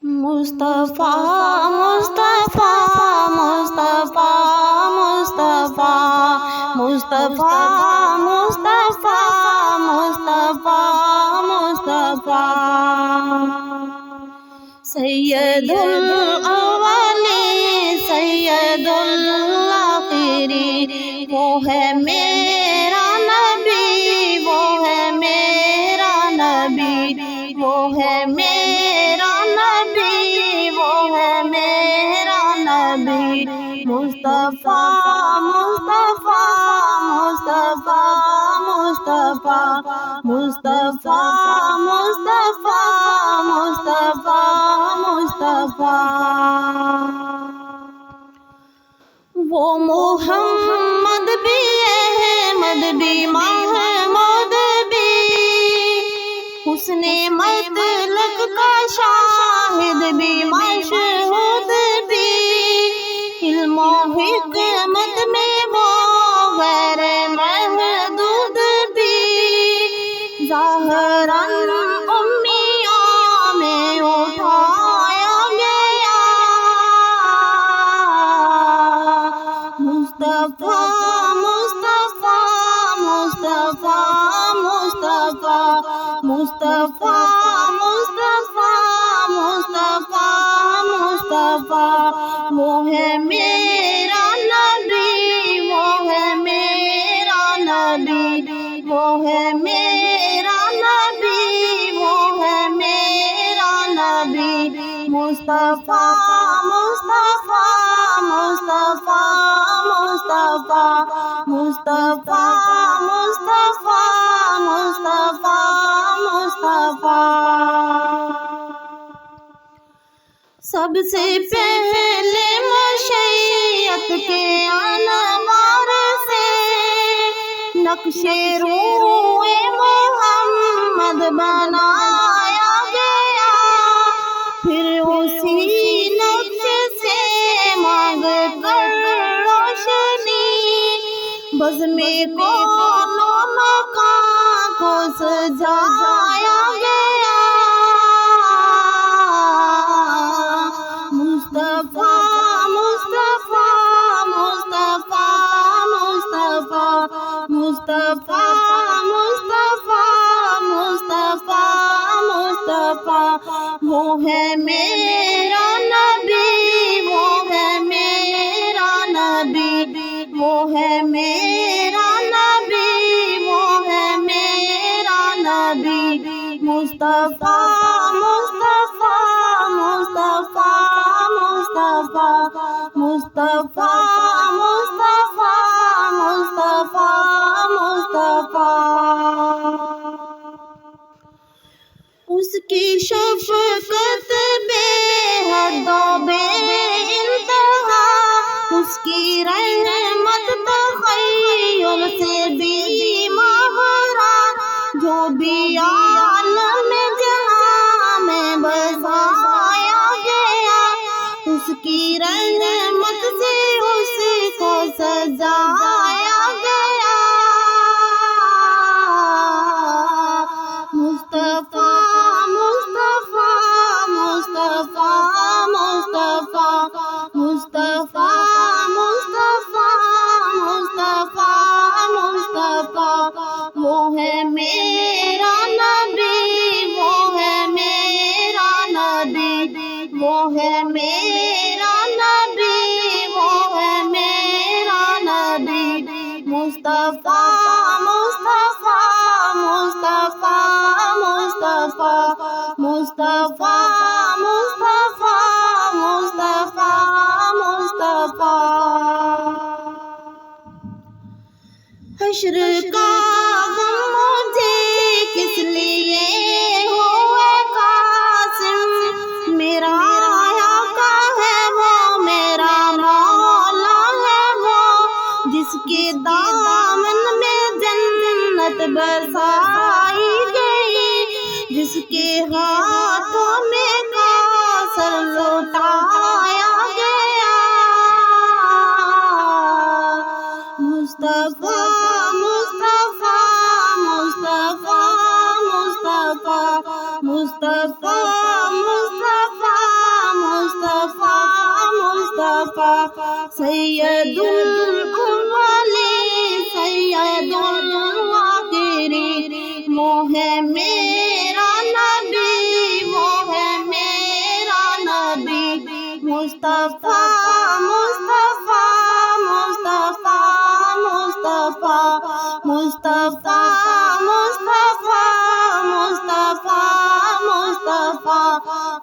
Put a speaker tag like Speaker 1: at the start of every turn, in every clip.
Speaker 1: مصطفیٰ مصطفیٰ مصطفیٰ مصطفیٰ مصطفیٰ مصطفیٰ مصطفیٰ مصطفیٰ سید الاولین سید الآخرین وہ ہے میرا نبی، وہ ہے میرا نبی، وہ ہے میرا نبی، وہ ہے میرا نبی مصطفیٰ مصطفیٰ مصطفیٰ مصطفیٰ مصطفیٰ مصطفیٰ مصطفیٰ مصطفیٰ وہ محمد بھی احمد بھی محمود بھی حسن مطلق کا شاہد بھی مشہود بھی علم و حکمت میں وہ غیر محدود بھی ظاہراً امیوں میں اٹھایا گیا مصطفیٰ مصطفیٰ مصطفیٰ مصطفیٰ مصطفیٰ مصطفیٰ مصطفیٰ مصطفیٰ وہ ہے میرا نبی، وہ ہے میرا نبی، وہ ہے میرا نبی، وہ ہے میرا نبی مصطفیٰ مصطفیٰ مصطفیٰ مصطفیٰ مصطفیٰ مصطفیٰ مصطفیٰ مصطفیٰ سب سے پہلے مشیت کے انوار سے نقش روح محمد بنایا گیا، پھر اسی نقش سے مانگ کر روشنی بزم کونوں مکان کو سجایا گیا مصطفیٰ مصطفیٰ مصطفیٰ مصطفیٰ مصطفیٰ مصطفیٰ مصطفیٰ مصطفیٰ وہ ہے میرا نبی، وہ ہے میرا نبی، وہ ہے میرا نبی، وہ ہے میرا نبی مصطفیٰ مصطفیٰ مصطفیٰ مصطفیٰ مصطفیٰ مصطفیٰ مصطفیٰ مصطفیٰ اس کی شفقت بے حد و بے انتہا، اس کی رحمت تخیل سے بھی ماورا، جو بھی عالم جہاں میں بسایا گیا اس کی رحمت سے اس کو سجایا گیا مصطفیٰ مصطفیٰ مصطفیٰ مصطفیٰ مصطفیٰ مصطفیٰ مصطفیٰ مصطفیٰ وہ ہے میرا نبی، وہ ہے میرا نبی، وہ ہے میرا نبی، وہ ہے میرا نبی مصطفیٰ مصطفیٰ مصطفیٰ مصطفیٰ مصطفیٰ مصطفیٰ مصطفیٰ مصطفیٰ حشر کا غم مجھے کس لیے ہوا قاسم، میرا آقا ہے وہ میرا مولا ہے وہ جس کے دامن میں جنت بسائی گئی، جس کے ہاتھوں میں کوثر لٹایا گیا مصطفیٰ مصطفیٰ سید الاولین سید الآخرین، وہ ہے میرا نبی، وہ ہے میرا نبی، مصطفیٰ مصطفیٰ مصطفیٰ مصطفیٰ مصطفیٰ مصطفیٰ مصطفیٰ مصطفیٰ،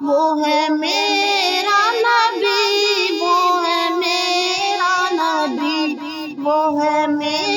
Speaker 1: وہ ہے میرا نبی، وہ ہے میرا نبی، وہ ہے میرا